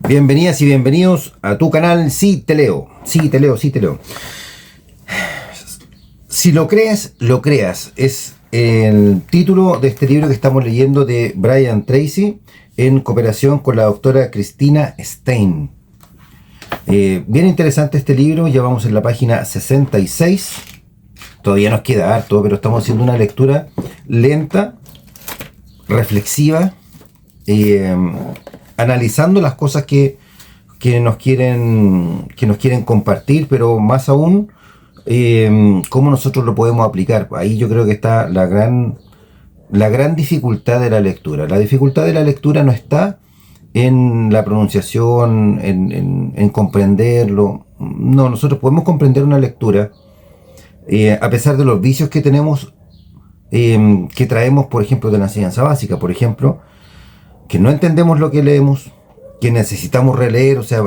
Bienvenidas y bienvenidos a tu canal Sí Te Leo. Sí Te Leo, sí te leo. Si lo crees, lo creas. Es el título de este libro que estamos leyendo de Brian Tracy en cooperación con la doctora Christina Stein. Bien interesante este libro, ya vamos en la página 66. Todavía nos queda harto, pero estamos haciendo una lectura lenta, reflexiva, analizando las cosas que nos quieren compartir, pero más aún cómo nosotros lo podemos aplicar. Ahí yo creo que está la gran dificultad de la lectura. La dificultad de la lectura no está en la pronunciación, en comprenderlo. No, nosotros podemos comprender una lectura a pesar de los vicios que tenemos, que traemos, por ejemplo, de la enseñanza básica, por ejemplo, que no entendemos lo que leemos, que necesitamos releer, o sea,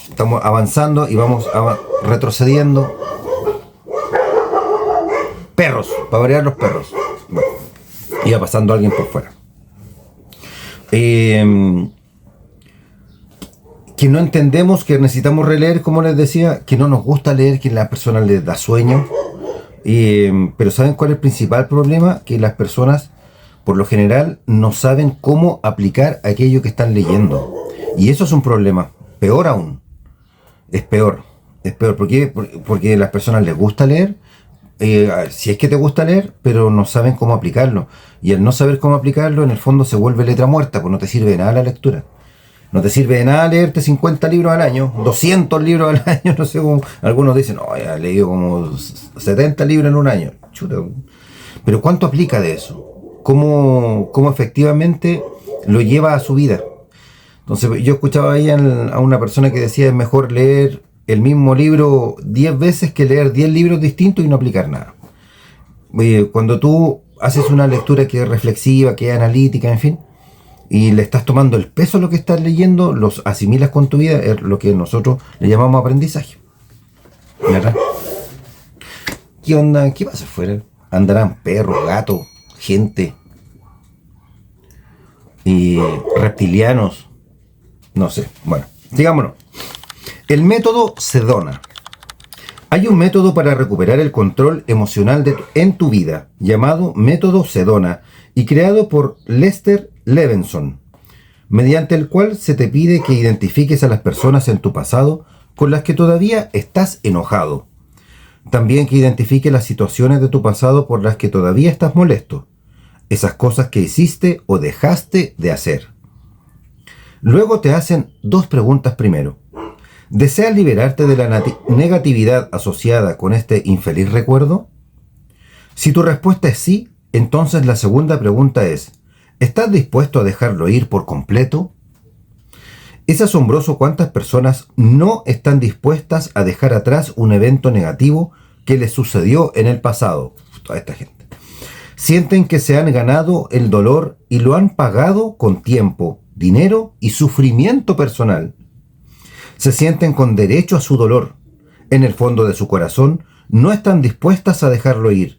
estamos avanzando y vamos retrocediendo. Perros, para variar los perros. Bueno, iba pasando alguien por fuera. Que no entendemos, que necesitamos releer, como les decía, que no nos gusta leer, que a las personas les da sueño. Pero ¿saben cuál es el principal problema? Que las personas, por lo general, no saben cómo aplicar aquello que están leyendo. Y eso es un problema. Peor aún. Es peor. ¿Por qué? Porque a las personas les gusta leer. Si es que te gusta leer, pero no saben cómo aplicarlo. Y al no saber cómo aplicarlo, en el fondo se vuelve letra muerta, pues no te sirve de nada la lectura. No te sirve de nada leerte 50 libros al año, 200 libros al año, no sé cómo. Algunos dicen, no, ya he leído como 70 libros en un año. Chuta. Pero ¿cuánto aplica de eso? ¿Cómo efectivamente lo lleva a su vida? Entonces yo escuchaba ahí a una persona que decía, es mejor leer el mismo libro 10 veces que leer 10 libros distintos y no aplicar nada. Cuando tú haces una lectura que es reflexiva, que es analítica, en fin, y le estás tomando el peso a lo que estás leyendo, los asimilas con tu vida, es lo que nosotros le llamamos aprendizaje. ¿Verdad? ¿Qué onda? ¿Qué pasa afuera? Andarán perros, gatos, gente, y reptilianos, no sé. Bueno, digámonos. El método Sedona. Hay un método para recuperar el control emocional en tu vida, llamado método Sedona, y creado por Lester Levenson, mediante el cual se te pide que identifiques a las personas en tu pasado con las que todavía estás enojado. También que identifiques las situaciones de tu pasado por las que todavía estás molesto, esas cosas que hiciste o dejaste de hacer. Luego te hacen dos preguntas primero. ¿Deseas liberarte de la negatividad asociada con este infeliz recuerdo? Si tu respuesta es sí, entonces la segunda pregunta es, ¿estás dispuesto a dejarlo ir por completo? Es asombroso cuántas personas no están dispuestas a dejar atrás un evento negativo que les sucedió en el pasado. Toda esta gente. Sienten que se han ganado el dolor y lo han pagado con tiempo, dinero y sufrimiento personal. Se sienten con derecho a su dolor. En el fondo de su corazón no están dispuestas a dejarlo ir,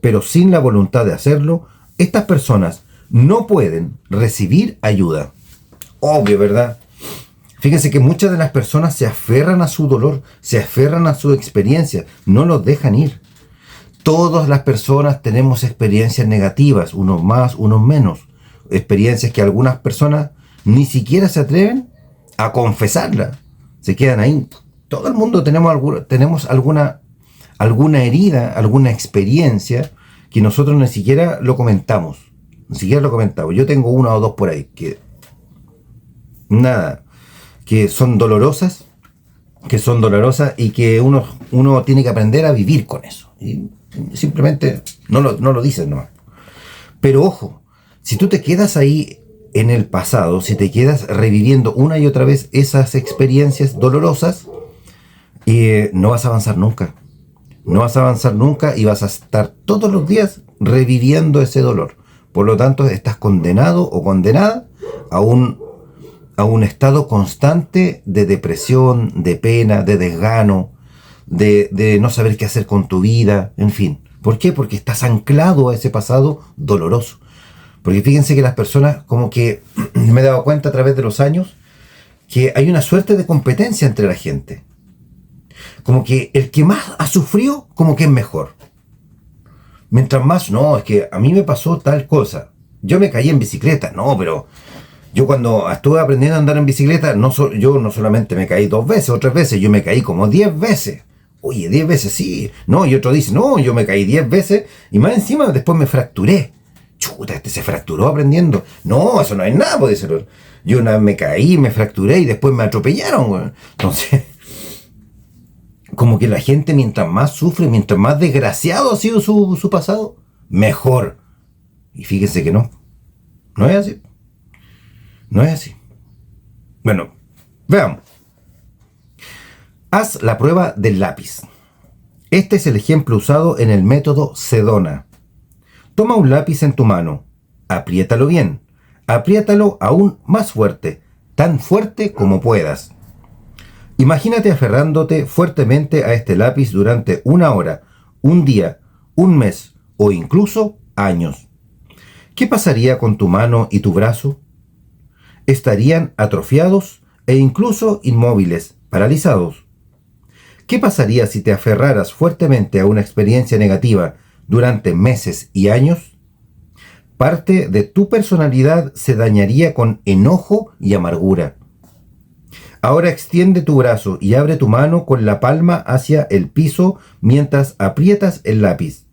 pero sin la voluntad de hacerlo, estas personas no pueden recibir ayuda. Obvio, ¿verdad? Fíjense que muchas de las personas se aferran a su dolor, se aferran a su experiencia, no los dejan ir. Todas las personas tenemos experiencias negativas, unos más, unos menos. Experiencias que algunas personas ni siquiera se atreven a confesarlas. Se quedan ahí. Todo el mundo tenemos alguna herida, alguna experiencia que nosotros ni siquiera lo comentamos. Ni siquiera lo comentamos. Yo tengo una o dos por ahí que son dolorosas, y que uno tiene que aprender a vivir con eso. Y simplemente no lo dicen nomás. Pero ojo, si tú te quedas ahí en el pasado, si te quedas reviviendo una y otra vez esas experiencias dolorosas, no vas a avanzar nunca. No vas a avanzar nunca y vas a estar todos los días reviviendo ese dolor. Por lo tanto, estás condenado o condenada a un estado constante de depresión, de pena, de desgano, de no saber qué hacer con tu vida, en fin. ¿Por qué? Porque estás anclado a ese pasado doloroso. Porque fíjense que las personas, como que me he dado cuenta a través de los años, que hay una suerte de competencia entre la gente. Como que el que más ha sufrido, como que es mejor. Mientras más, no, es que a mí me pasó tal cosa. Yo me caí en bicicleta, no, pero yo cuando estuve aprendiendo a andar en bicicleta, yo no solamente me caí 2 veces o 3 veces, yo me caí como 10 veces. Oye, 10 veces sí. No, y otro dice, no, yo me caí 10 veces y más encima después me fracturé. Chuta, se fracturó aprendiendo. No, eso no es nada, puede ser. Yo una vez me caí, me fracturé y después me atropellaron, güey. Entonces, como que la gente mientras más sufre, mientras más desgraciado ha sido su pasado, mejor. Y fíjense que no. No es así. No es así. Bueno, veamos. Haz la prueba del lápiz. Este es el ejemplo usado en el método Sedona. Toma un lápiz en tu mano. Apriétalo bien. Apriétalo aún más fuerte. Tan fuerte como puedas. Imagínate aferrándote fuertemente a este lápiz durante 1 hora, 1 día, 1 mes o incluso años. ¿Qué pasaría con tu mano y tu brazo? Estarían atrofiados e incluso inmóviles, paralizados. ¿Qué pasaría si te aferraras fuertemente a una experiencia negativa durante meses y años? Parte de tu personalidad se dañaría con enojo y amargura. Ahora extiende tu brazo y abre tu mano con la palma hacia el piso mientras aprietas el lápiz.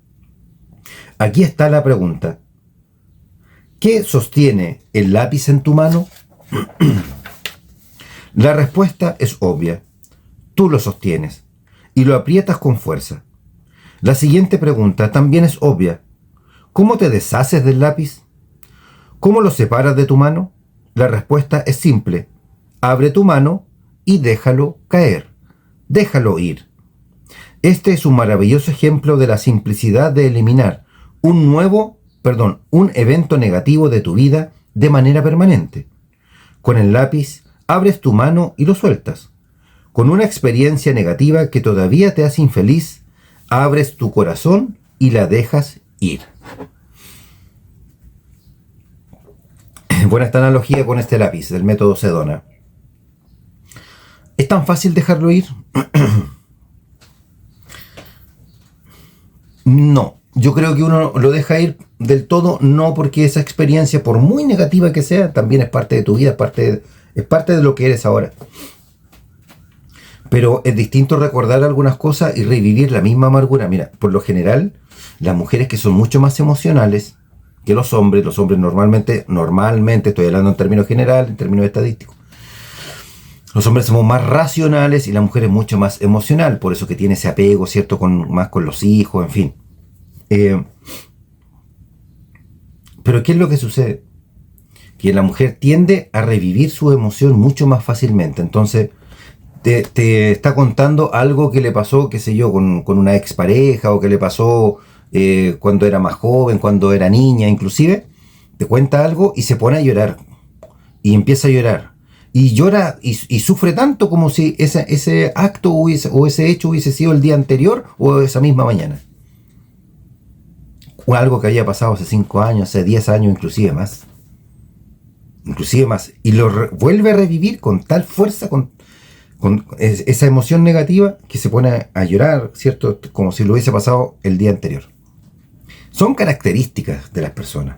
Aquí está la pregunta. ¿Qué sostiene el lápiz en tu mano? La respuesta es obvia. Tú lo sostienes y lo aprietas con fuerza. La siguiente pregunta también es obvia. ¿Cómo te deshaces del lápiz? ¿Cómo lo separas de tu mano? La respuesta es simple. Abre tu mano y déjalo caer. Déjalo ir. Este es un maravilloso ejemplo de la simplicidad de eliminar un evento negativo de tu vida de manera permanente. Con el lápiz, abres tu mano y lo sueltas. Con una experiencia negativa que todavía te hace infeliz, abres tu corazón y la dejas ir. Buena esta analogía con este lápiz, del método Sedona. ¿Es tan fácil dejarlo ir? No. Yo creo que uno lo deja ir del todo, no, porque esa experiencia, por muy negativa que sea, también es parte de tu vida, es parte de lo que eres ahora. Pero es distinto recordar algunas cosas y revivir la misma amargura. Mira, por lo general, las mujeres que son mucho más emocionales que los hombres normalmente, estoy hablando en términos generales, en términos estadísticos, los hombres somos más racionales y la mujer es mucho más emocional, por eso que tiene ese apego, ¿cierto?, más con los hijos, en fin. Pero ¿qué es lo que sucede? Que la mujer tiende a revivir su emoción mucho más fácilmente. Entonces, te está contando algo que le pasó, qué sé yo, con una expareja, o que le pasó cuando era más joven, cuando era niña, inclusive. Te cuenta algo y se pone a llorar. Y empieza a llorar. Y llora y sufre tanto como si ese acto o ese hecho hubiese sido el día anterior o esa misma mañana. O algo que había pasado hace 5 años, hace 10 años, inclusive más. Y lo vuelve a revivir con tal fuerza, con esa emoción negativa, que se pone a llorar, ¿cierto? Como si lo hubiese pasado el día anterior. Son características de las personas.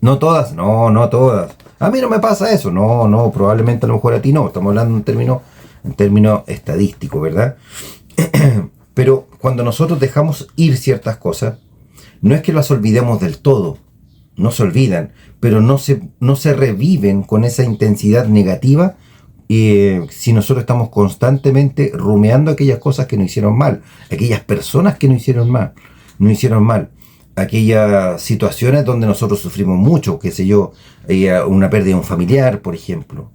No todas, no todas. A mí no me pasa eso. No, probablemente a lo mejor a ti no. Estamos hablando en términos estadísticos, ¿verdad? Pero cuando nosotros dejamos ir ciertas cosas, no es que las olvidemos del todo. No se olvidan, pero no se reviven con esa intensidad negativa si nosotros estamos constantemente rumiando aquellas cosas que nos hicieron mal, aquellas personas que nos hicieron mal, aquellas situaciones donde nosotros sufrimos mucho, qué sé yo, una pérdida de un familiar, por ejemplo,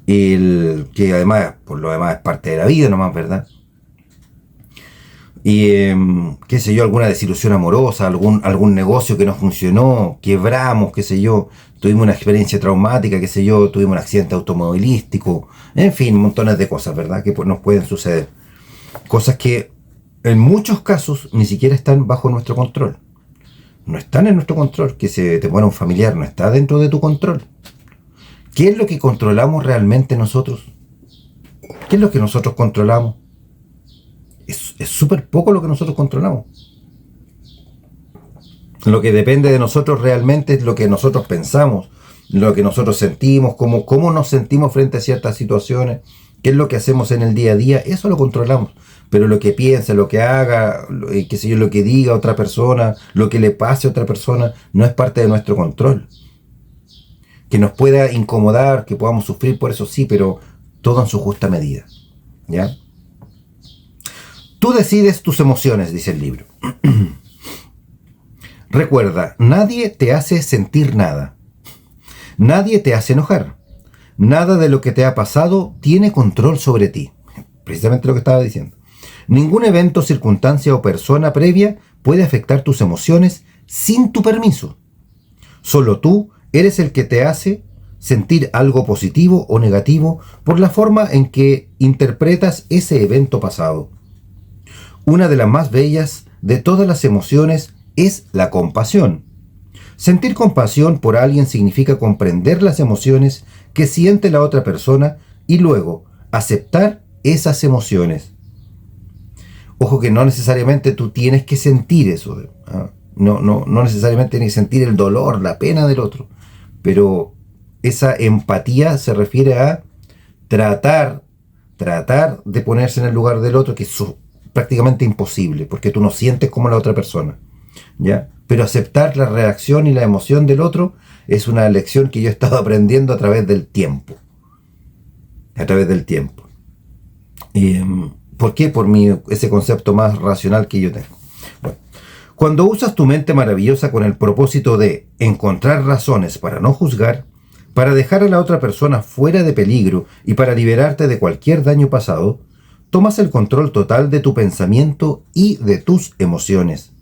que además, por lo demás, es parte de la vida nomás, ¿verdad? Y qué sé yo, alguna desilusión amorosa, algún negocio que no funcionó, quebramos, qué sé yo, tuvimos una experiencia traumática, qué sé yo, tuvimos un accidente automovilístico, en fin, montones de cosas, ¿verdad?, que nos pueden suceder. Cosas que en muchos casos ni siquiera están bajo nuestro control. No están en nuestro control. Que se te muera un familiar no está dentro de tu control. ¿Qué es lo que controlamos realmente nosotros? ¿Qué es lo que nosotros controlamos? Es súper poco lo que nosotros controlamos. Lo que depende de nosotros realmente es lo que nosotros pensamos, lo que nosotros sentimos, cómo nos sentimos frente a ciertas situaciones, qué es lo que hacemos en el día a día, eso lo controlamos. Pero lo que piensa, lo que haga, qué sé yo, lo que diga otra persona, lo que le pase a otra persona, no es parte de nuestro control. Que nos pueda incomodar, que podamos sufrir por eso sí, pero todo en su justa medida. ¿Ya? Tú decides tus emociones, dice el libro. Recuerda, nadie te hace sentir nada. Nadie te hace enojar. Nada de lo que te ha pasado tiene control sobre ti. Precisamente lo que estaba diciendo. Ningún evento, circunstancia o persona previa puede afectar tus emociones sin tu permiso. Solo tú eres el que te hace sentir algo positivo o negativo por la forma en que interpretas ese evento pasado. Una de las más bellas de todas las emociones es la compasión. Sentir compasión por alguien significa comprender las emociones que siente la otra persona y luego aceptar esas emociones. Ojo que no necesariamente tú tienes que sentir eso. No necesariamente tienes que sentir el dolor, la pena del otro. Pero esa empatía se refiere a tratar de ponerse en el lugar del otro, que es prácticamente imposible, porque tú no sientes como la otra persona. ¿Ya? Pero aceptar la reacción y la emoción del otro es una lección que yo he estado aprendiendo a través del tiempo. A través del tiempo. ¿Por qué? Por ese concepto más racional que yo tengo. Bueno, cuando usas tu mente maravillosa con el propósito de encontrar razones para no juzgar, para dejar a la otra persona fuera de peligro y para liberarte de cualquier daño pasado, tomas el control total de tu pensamiento y de tus emociones.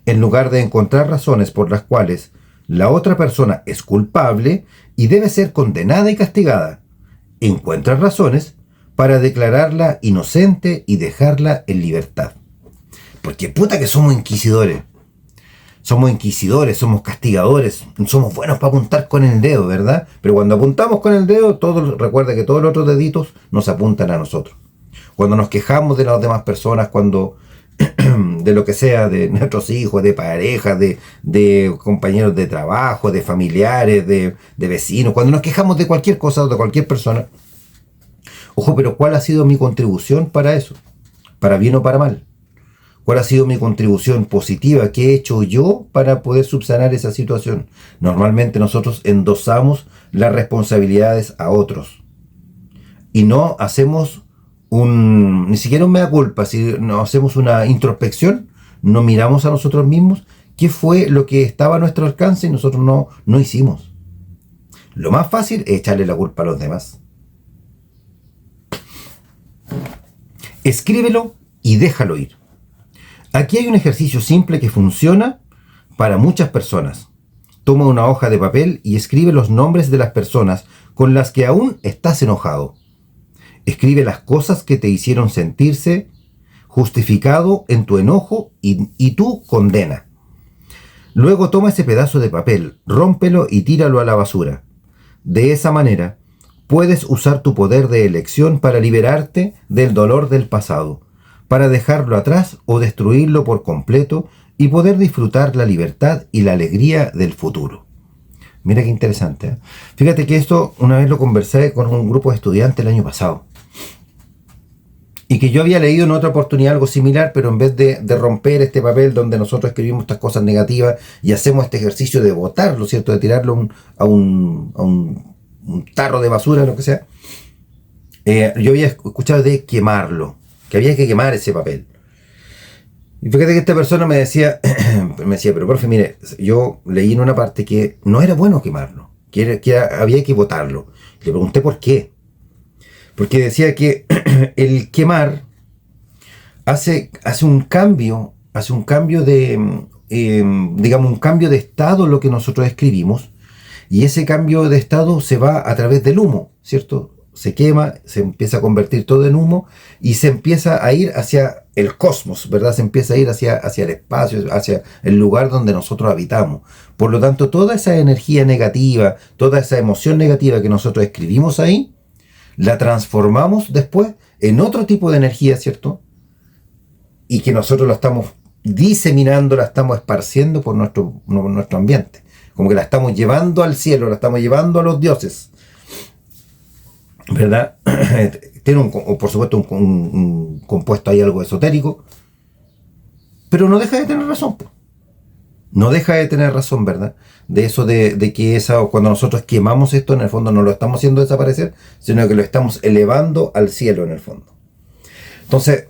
En lugar de encontrar razones por las cuales la otra persona es culpable y debe ser condenada y castigada, encuentras razones para declararla inocente y dejarla en libertad. Porque puta que somos inquisidores. Somos castigadores, somos buenos para apuntar con el dedo, ¿verdad? Pero cuando apuntamos con el dedo, recuerda que todos los otros deditos nos apuntan a nosotros. Cuando nos quejamos de las demás personas, cuando de lo que sea, de nuestros hijos, de parejas, de compañeros de trabajo, de familiares, de vecinos, cuando nos quejamos de cualquier cosa o de cualquier persona, ojo, pero ¿cuál ha sido mi contribución para eso? ¿Para bien o para mal? ¿Cuál ha sido mi contribución positiva? ¿Qué he hecho yo para poder subsanar esa situación? Normalmente nosotros endosamos las responsabilidades a otros y no hacemos ni siquiera un mea culpa, si no hacemos una introspección, no miramos a nosotros mismos, qué fue lo que estaba a nuestro alcance y nosotros no hicimos. Lo más fácil es echarle la culpa a los demás. Escríbelo y déjalo ir. Aquí hay un ejercicio simple que funciona para muchas personas. Toma una hoja de papel y escribe los nombres de las personas con las que aún estás enojado. Escribe las cosas que te hicieron sentirse justificado en tu enojo y tu condena. Luego toma ese pedazo de papel, rómpelo y tíralo a la basura. De esa manera, puedes usar tu poder de elección para liberarte del dolor del pasado, para dejarlo atrás o destruirlo por completo y poder disfrutar la libertad y la alegría del futuro. Mira qué interesante, ¿eh? Fíjate que esto una vez lo conversé con un grupo de estudiantes el año pasado. Y que yo había leído en otra oportunidad algo similar, pero en vez de romper este papel donde nosotros escribimos estas cosas negativas y hacemos este ejercicio de botarlo, ¿cierto? De tirarlo a un tarro de basura, lo que sea. Yo había escuchado de quemarlo, que había que quemar ese papel. Y fíjate que esta persona me decía, pero profe, mire, yo leí en una parte que no era bueno quemarlo, que había que botarlo. Le pregunté por qué. Porque decía que el quemar hace un cambio de, digamos, un cambio de estado lo que nosotros escribimos, y ese cambio de estado se va a través del humo, ¿cierto? Se quema, se empieza a convertir todo en humo y se empieza a ir hacia el cosmos, ¿verdad? Se empieza a ir hacia el espacio, hacia el lugar donde nosotros habitamos. Por lo tanto, toda esa energía negativa, toda esa emoción negativa que nosotros escribimos ahí, la transformamos después en otro tipo de energía, ¿cierto? Y que nosotros la estamos diseminando, la estamos esparciendo por nuestro ambiente. Como que la estamos llevando al cielo, la estamos llevando a los dioses, ¿verdad? Tiene por supuesto un compuesto ahí algo esotérico, pero no deja de tener razón. No deja de tener razón, ¿verdad? De eso de que cuando nosotros quemamos esto, en el fondo no lo estamos haciendo desaparecer, sino que lo estamos elevando al cielo, en el fondo. Entonces,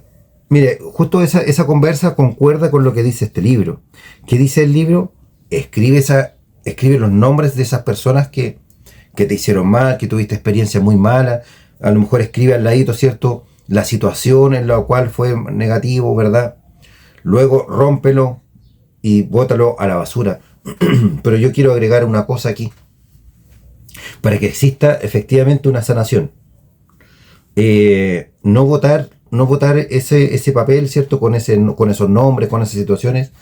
mire, justo esa conversa concuerda con lo que dice este libro. ¿Qué dice el libro? Escribe los nombres de esas personas que te hicieron mal, que tuviste experiencias muy malas. A lo mejor escribe al ladito, ¿cierto?, la situación en la cual fue negativo, ¿verdad? Luego rómpelo y bótalo a la basura. Pero yo quiero agregar una cosa aquí, para que exista efectivamente una sanación. No botar ese papel, ¿cierto?, con esos nombres, con esas situaciones,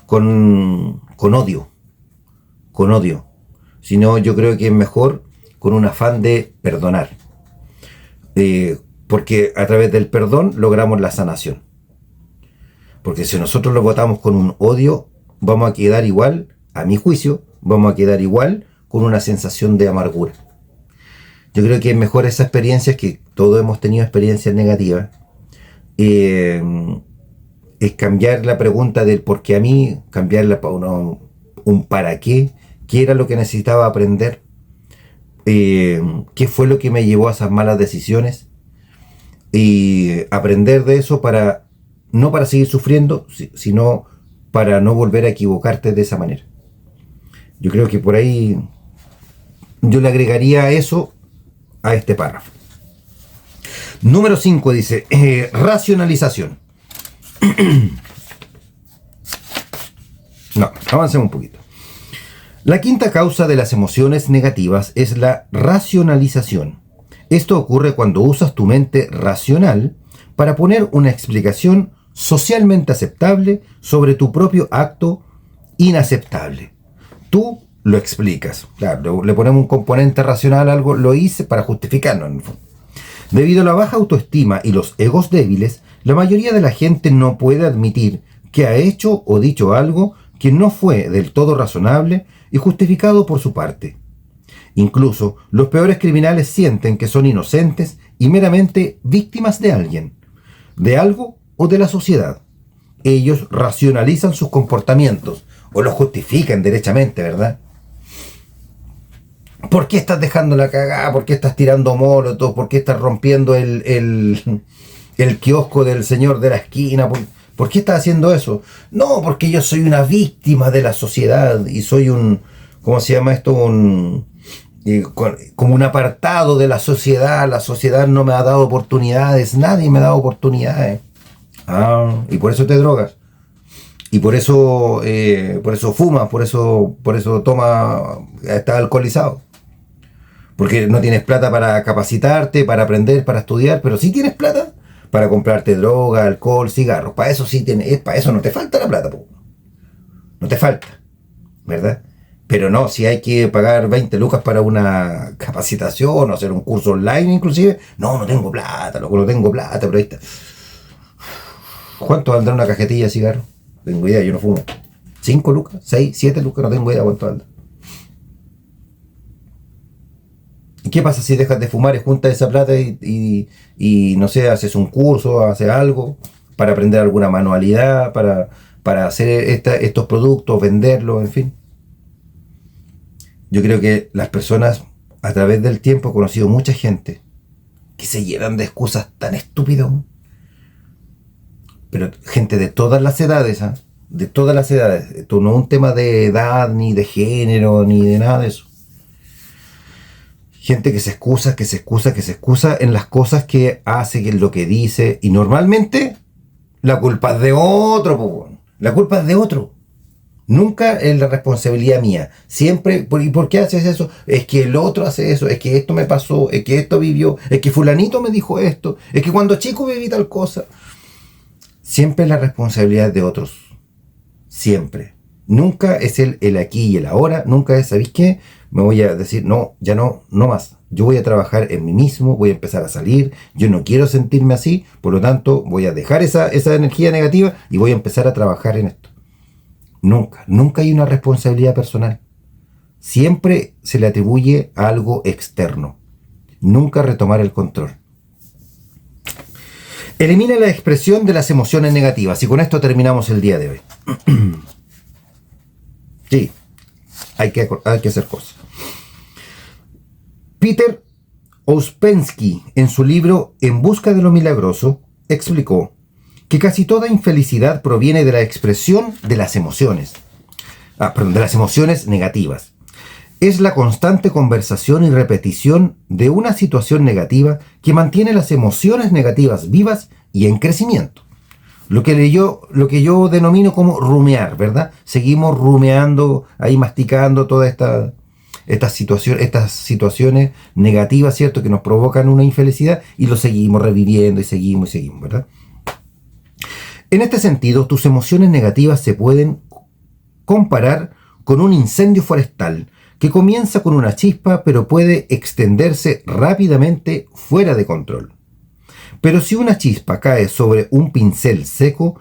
con odio. Con odio. Sino yo creo que es mejor con un afán de perdonar. Porque a través del perdón logramos la sanación. Porque si nosotros lo votamos con un odio, vamos a quedar igual, a mi juicio, vamos a quedar igual con una sensación de amargura. Yo creo que es mejor esa experiencia, que todos hemos tenido experiencias negativas, es cambiar la pregunta del por qué a mí, cambiarla para un para qué era lo que necesitaba aprender, qué fue lo que me llevó a esas malas decisiones, y aprender de eso no para seguir sufriendo, sino para no volver a equivocarte de esa manera. Yo creo que por ahí yo le agregaría eso a este párrafo. Número 5 dice, racionalización. No, avancemos un poquito. La quinta causa de las emociones negativas es la racionalización. Esto ocurre cuando usas tu mente racional para poner una explicación socialmente aceptable sobre tu propio acto inaceptable. Tú lo explicas. Claro, le ponemos un componente racional a algo, lo hice para justificarlo en el fondo. Debido a la baja autoestima y los egos débiles, la mayoría de la gente no puede admitir que ha hecho o dicho algo que no fue del todo razonable y justificado por su parte. Incluso los peores criminales sienten que son inocentes y meramente víctimas de alguien, de algo o de la sociedad. Ellos racionalizan sus comportamientos o los justifican derechamente, ¿verdad? ¿Por qué estás dejando la cagada? ¿Por qué estás tirando molotov? ¿Por qué estás rompiendo el kiosco del señor de la esquina? ¿Por qué estás haciendo eso? No, porque yo soy una víctima de la sociedad y soy ¿cómo se llama esto? Como un apartado de la sociedad. La sociedad no me ha dado oportunidades, nadie me ha dado oportunidades. Y por eso te drogas. Y por eso fumas, por eso estás alcoholizado. Porque no tienes plata para capacitarte, para aprender, para estudiar, pero sí tienes plata para comprarte droga, alcohol, cigarros. Para eso sí para eso no te falta la plata, po. No te falta, ¿verdad? Pero no, si hay que pagar 20 lucas para una capacitación o hacer un curso online inclusive, no tengo plata, loco, no tengo plata, pero ahí está. ¿Cuánto valdrá una cajetilla de cigarros? No tengo idea, yo no fumo. 5 lucas, 6, 7 lucas, no tengo idea cuánto valdrá. ¿Y qué pasa si dejas de fumar y juntas esa plata y no sé, haces un curso, haces algo para aprender alguna manualidad, para hacer estos productos, venderlos, en fin? Yo creo que las personas, a través del tiempo, he conocido mucha gente que se llenan de excusas tan estúpidas, pero gente de todas las edades, de todas las edades. Esto no es un tema de edad, ni de género, ni de nada de eso. Gente que se excusa en las cosas que hace, que es lo que dice, y normalmente la culpa es de otro, po. La culpa es de otro. Nunca es la responsabilidad mía. Siempre, ¿y por qué haces eso? Es que el otro hace eso, es que esto me pasó, es que esto vivió, es que fulanito me dijo esto, es que cuando chico viví tal cosa. Siempre la responsabilidad de otros. Siempre. Nunca es el aquí y el ahora. Nunca es, ¿sabéis qué? Me voy a decir, no, ya no más. Yo voy a trabajar en mí mismo, voy a empezar a salir. Yo no quiero sentirme así, por lo tanto voy a dejar esa energía negativa y voy a empezar a trabajar en esto. Nunca hay una responsabilidad personal. Siempre se le atribuye a algo externo. Nunca retomar el control. Elimina la expresión de las emociones negativas. Y con esto terminamos el día de hoy. Sí, hay que hacer cosas. Peter Ouspensky, en su libro En busca de lo milagroso, explicó que casi toda infelicidad proviene de la expresión de las emociones. De las emociones negativas. Es la constante conversación y repetición de una situación negativa que mantiene las emociones negativas vivas y en crecimiento. Lo que yo denomino como rumear, ¿verdad? Seguimos rumeando, ahí masticando todas estas situaciones negativas, ¿cierto? Que nos provocan una infelicidad y lo seguimos reviviendo y seguimos, ¿verdad? En este sentido, tus emociones negativas se pueden comparar con un incendio forestal que comienza con una chispa pero puede extenderse rápidamente fuera de control. Pero si una chispa cae sobre un pincel seco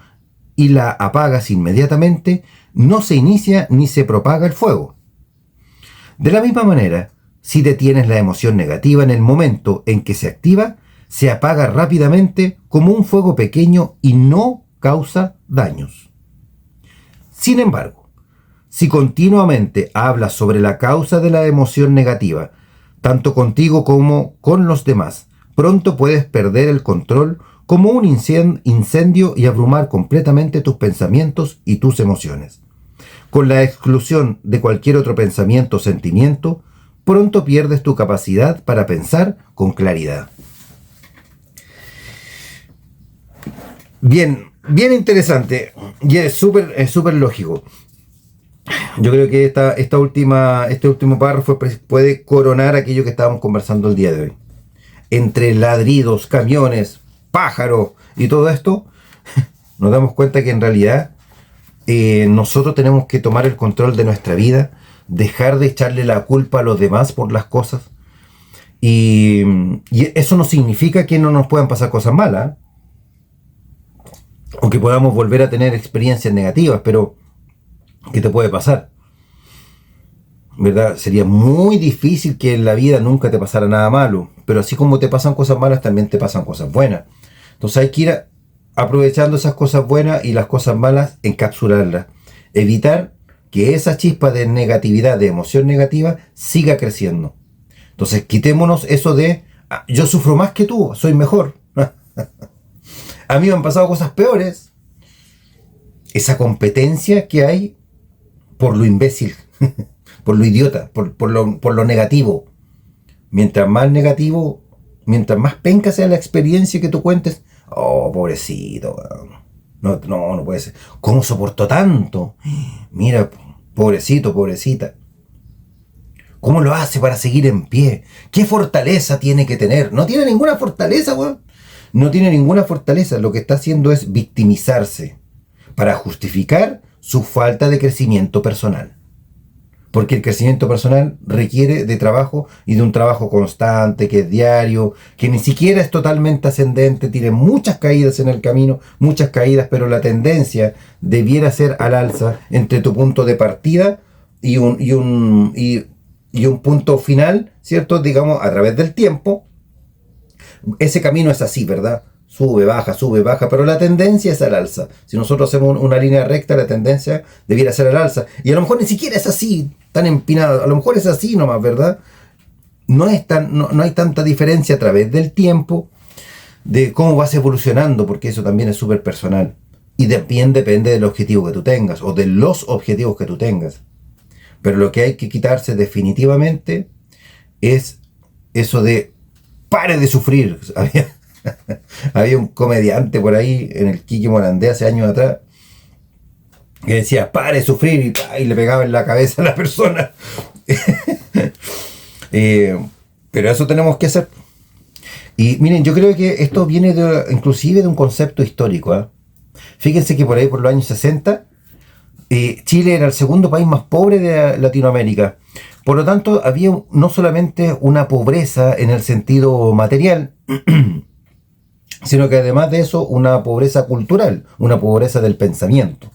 y la apagas inmediatamente, no se inicia ni se propaga el fuego. De la misma manera, si detienes la emoción negativa en el momento en que se activa, se apaga rápidamente como un fuego pequeño y no causa daños. Sin embargo, si continuamente hablas sobre la causa de la emoción negativa, tanto contigo como con los demás, pronto puedes perder el control como un incendio y abrumar completamente tus pensamientos y tus emociones. Con la exclusión de cualquier otro pensamiento o sentimiento, pronto pierdes tu capacidad para pensar con claridad. Bien interesante y es súper lógico. Yo creo que este último párrafo puede coronar aquello que estábamos conversando el día de hoy. Entre ladridos, camiones, pájaros y todo esto, nos damos cuenta que en realidad nosotros tenemos que tomar el control de nuestra vida, dejar de echarle la culpa a los demás por las cosas. Y eso no significa que no nos puedan pasar cosas malas, o que podamos volver a tener experiencias negativas, pero ¿qué te puede pasar? ¿Verdad? Sería muy difícil que en la vida nunca te pasara nada malo, pero así como te pasan cosas malas, también te pasan cosas buenas. Entonces hay que ir aprovechando esas cosas buenas y las cosas malas, encapsularlas. Evitar que esa chispa de negatividad, de emoción negativa, siga creciendo. Entonces quitémonos eso de, yo sufro más que tú, soy mejor. A mí me han pasado cosas peores. Esa competencia que hay por lo imbécil, por lo idiota, por lo negativo. Mientras más negativo, mientras más penca sea la experiencia que tú cuentes, oh, pobrecito, no puede ser. ¿Cómo soportó tanto? Mira, pobrecito, pobrecita. ¿Cómo lo hace para seguir en pie? ¿Qué fortaleza tiene que tener? No tiene ninguna fortaleza, weón. No tiene ninguna fortaleza. Lo que está haciendo es victimizarse para justificar su falta de crecimiento personal. Porque el crecimiento personal requiere de trabajo y de un trabajo constante, que es diario, que ni siquiera es totalmente ascendente, tiene muchas caídas en el camino, muchas caídas, pero la tendencia debiera ser al alza entre tu punto de partida y un punto final, ¿cierto? Digamos, a través del tiempo. Ese camino es así, ¿verdad? Sube, baja, pero la tendencia es al alza. Si nosotros hacemos una línea recta, la tendencia debiera ser al alza. Y a lo mejor ni siquiera es así, tan empinado. A lo mejor es así nomás, ¿verdad? No hay tanta diferencia a través del tiempo de cómo vas evolucionando, porque eso también es súper personal. Y también depende del objetivo que tú tengas, o de los objetivos que tú tengas. Pero lo que hay que quitarse definitivamente es eso de pare de sufrir. Había un comediante por ahí en el Kiki Morandé hace años atrás que decía pare de sufrir y le pegaba en la cabeza a la persona. Pero eso tenemos que hacer. Y miren, yo creo que esto viene inclusive de un concepto histórico, Fíjense que por ahí, por los años 60, Chile era el segundo país más pobre de Latinoamérica. Por lo tanto, había no solamente una pobreza en el sentido material, sino que además de eso, una pobreza cultural, una pobreza del pensamiento.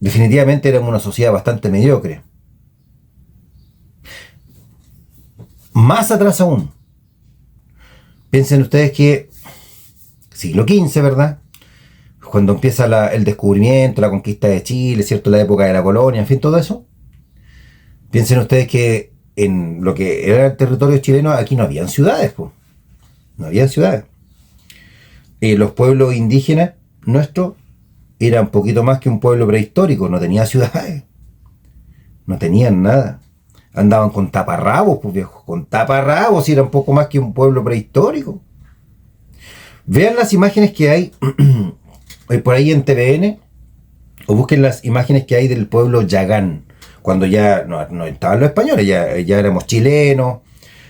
Definitivamente éramos una sociedad bastante mediocre. Más atrás aún, piensen ustedes que siglo XV, ¿verdad? Cuando empieza el descubrimiento, la conquista de Chile, ¿cierto? La época de la colonia, en fin, todo eso. Piensen ustedes que en lo que era el territorio chileno, aquí no habían ciudades, pues. No habían ciudades. Los pueblos indígenas nuestros eran un poquito más que un pueblo prehistórico, no tenía ciudades. No tenían nada. Andaban con taparrabos, pues viejo, con taparrabos, y era un poco más que un pueblo prehistórico. Vean las imágenes que hay por ahí en TVN, o busquen las imágenes que hay del pueblo Yagán, cuando ya no estaban los españoles, ya éramos chilenos.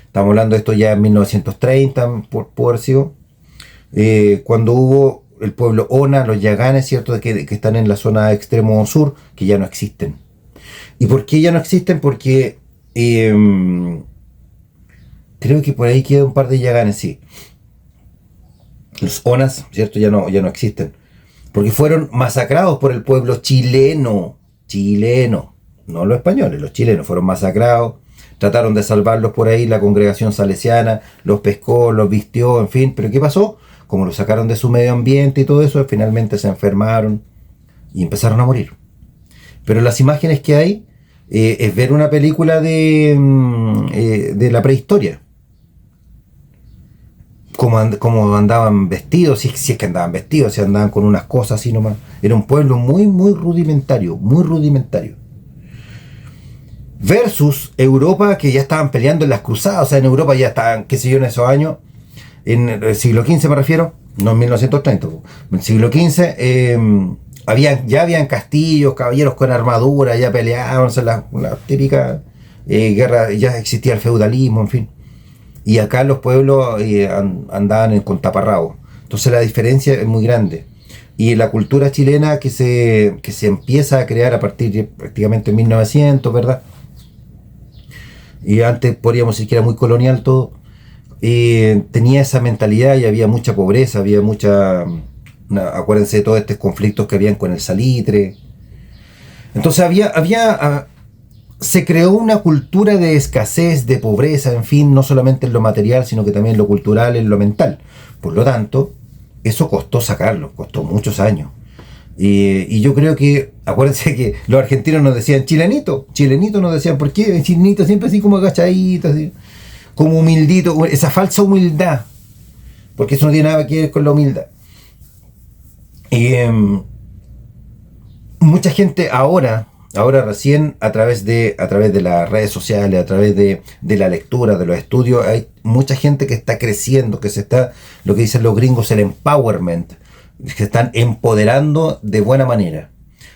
Estamos hablando de esto ya en 1930, por haber sido, cuando hubo el pueblo Ona, los Yaganes, ¿cierto? Que están en la zona extremo sur, que ya no existen. ¿Y por qué ya no existen? Porque creo que por ahí queda un par de Yaganes, sí. Los Onas, ¿cierto? Ya no existen. Porque fueron masacrados por el pueblo chileno, no los españoles, los chilenos fueron masacrados. Trataron de salvarlos por ahí, la congregación salesiana los pescó, los vistió, en fin. ¿Pero qué pasó? Como los sacaron de su medio ambiente y todo eso, finalmente se enfermaron y empezaron a morir. Pero las imágenes que hay es ver una película de la prehistoria. Cómo andaban vestidos, si es que andaban vestidos, si andaban con unas cosas así nomás. Era un pueblo muy, muy rudimentario, muy rudimentario. Versus Europa, que ya estaban peleando en las cruzadas, o sea, en Europa ya estaban, qué sé yo, en esos años, en el siglo XV me refiero, no en 1930, en el siglo XV, ya habían castillos, caballeros con armadura, ya peleaban, la típica guerra, ya existía el feudalismo, en fin. Y acá los pueblos andaban con taparrabos. Entonces la diferencia es muy grande. Y la cultura chilena que se empieza a crear a partir de prácticamente 1900, ¿verdad? Y antes podríamos decir que era muy colonial todo. Tenía esa mentalidad y había mucha pobreza, había mucha... acuérdense de todos estos conflictos que habían con el salitre. Entonces se creó una cultura de escasez, de pobreza, en fin, no solamente en lo material, sino que también en lo cultural, en lo mental. Por lo tanto, eso costó sacarlo, costó muchos años. Y yo creo que, acuérdense que los argentinos nos decían chilenito nos decían, ¿por qué? Chilenito siempre así como agachadito, así, como humildito, esa falsa humildad, porque eso no tiene nada que ver con la humildad. Mucha gente ahora recién a través de las redes sociales, a través de la lectura, de los estudios, hay mucha gente que está creciendo, que se está, lo que dicen los gringos, el empowerment, que se están empoderando de buena manera.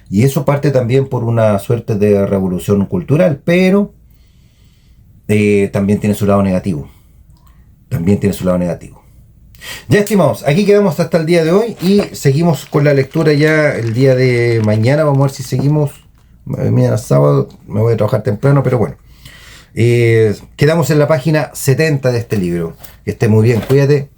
Y eso parte también por una suerte de revolución cultural, pero también tiene su lado negativo. Ya, estimados, aquí quedamos hasta el día de hoy y seguimos con la lectura ya el día de mañana. Vamos a ver si seguimos. Mañana sábado me voy a trabajar temprano, pero bueno. Quedamos en la página 70 de este libro. Que esté muy bien, cuídate.